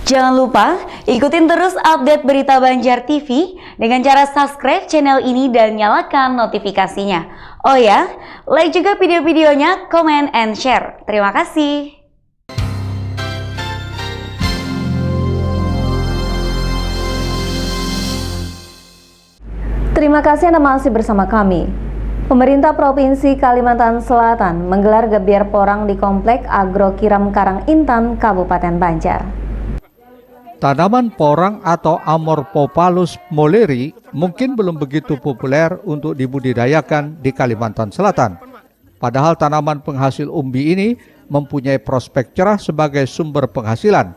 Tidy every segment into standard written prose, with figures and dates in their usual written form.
Jangan lupa ikutin terus update berita Banjar TV dengan cara subscribe channel ini dan nyalakan notifikasinya. Oh ya, like juga video-videonya, comment and share. Terima kasih. Terima kasih Anda masih bersama kami. Pemerintah Provinsi Kalimantan Selatan menggelar gebiar porang di Komplek Agro Kiram Karang-Intan, Kabupaten Banjar. Tanaman porang atau Amorphophallus molleri mungkin belum begitu populer untuk dibudidayakan di Kalimantan Selatan. Padahal tanaman penghasil umbi ini mempunyai prospek cerah sebagai sumber penghasilan.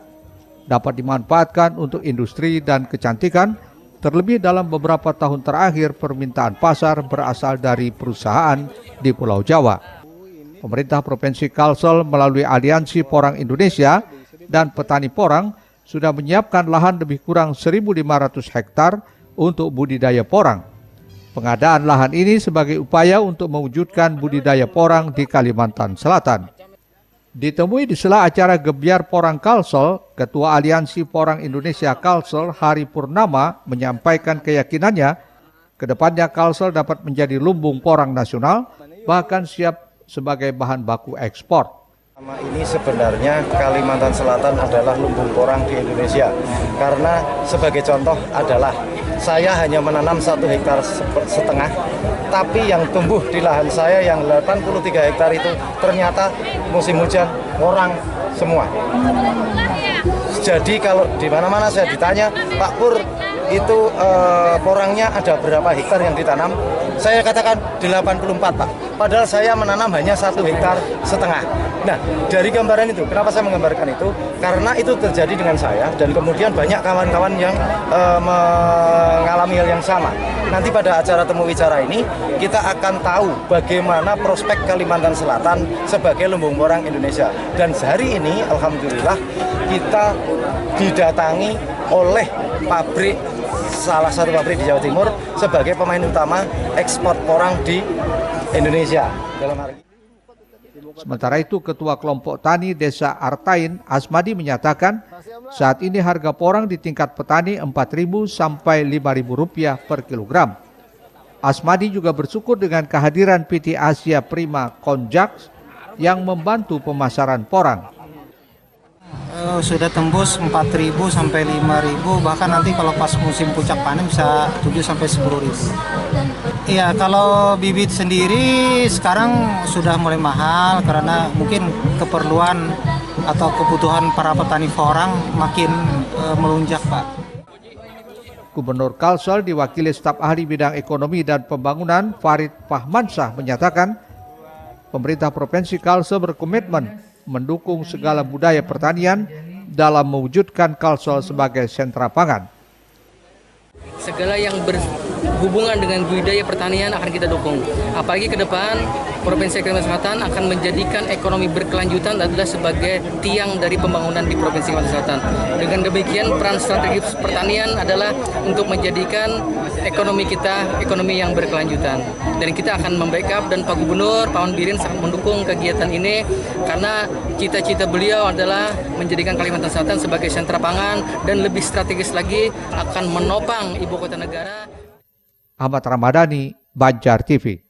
Dapat dimanfaatkan untuk industri dan kecantikan, terlebih dalam beberapa tahun terakhir permintaan pasar berasal dari perusahaan di Pulau Jawa. Pemerintah Provinsi Kalsel melalui Aliansi Porang Indonesia dan petani porang sudah menyiapkan lahan lebih kurang 1.500 hektar untuk budidaya porang. Pengadaan lahan ini sebagai upaya untuk mewujudkan budidaya porang di Kalimantan Selatan. Ditemui di sela acara gebiar porang Kalsel, Ketua Aliansi Porang Indonesia Kalsel, Hari Purnama, menyampaikan keyakinannya kedepannya Kalsel dapat menjadi lumbung porang nasional, bahkan siap sebagai bahan baku ekspor. Ini sebenarnya Kalimantan Selatan adalah lumbung porang di Indonesia. Karena sebagai contoh adalah saya hanya menanam 1,5 hektar, tapi yang tumbuh di lahan saya yang 83 hektar itu ternyata musim hujan porang semua. Jadi kalau di mana-mana saya ditanya, Pak Pur, itu porangnya ada berapa hektar yang ditanam? Saya katakan 84, Pak. Padahal saya menanam hanya 1,5 hektar. Nah, dari gambaran itu, kenapa saya menggambarkan itu? Karena itu terjadi dengan saya dan kemudian banyak kawan-kawan yang mengalami hal yang sama. Nanti pada acara temu wicara ini, kita akan tahu bagaimana prospek Kalimantan Selatan sebagai lumbung porang Indonesia. Dan sehari ini, alhamdulillah, kita didatangi oleh salah satu pabrik di Jawa Timur sebagai pemain utama ekspor porang di Indonesia dalam hari ini. Sementara itu, Ketua Kelompok Tani Desa Artain, Asmadi, menyatakan saat ini harga porang di tingkat petani Rp4.000 sampai Rp5.000 per kilogram. Asmadi juga bersyukur dengan kehadiran PT Asia Prima Konjak yang membantu pemasaran porang. Sudah tembus 4.000 sampai 5.000, bahkan nanti kalau pas musim puncak panen bisa 7 sampai 10.000. Iya, kalau bibit sendiri sekarang sudah mulai mahal karena mungkin keperluan atau kebutuhan para petani porang makin melunjak, Pak. Gubernur Kalsel diwakili staf ahli bidang ekonomi dan pembangunan Farid Fahmansyah menyatakan pemerintah Provinsi Kalsel berkomitmen mendukung segala budaya pertanian dalam mewujudkan Kalsel sebagai sentra pangan. Segala yang berhubungan dengan budaya pertanian akan kita dukung. Apalagi ke depan Provinsi Kalimantan Selatan akan menjadikan ekonomi berkelanjutan adalah sebagai tiang dari pembangunan di Provinsi Kalimantan Selatan. Dengan demikian peran strategis pertanian adalah untuk menjadikan ekonomi kita ekonomi yang berkelanjutan. Dan kita akan membackup dan Pak Gubernur, Pak Birin sangat mendukung kegiatan ini karena cita-cita beliau adalah menjadikan Kalimantan Selatan sebagai sentra pangan dan lebih strategis lagi akan menopang ibu kota negara. Ahmad Ramadhani, Banjar TV.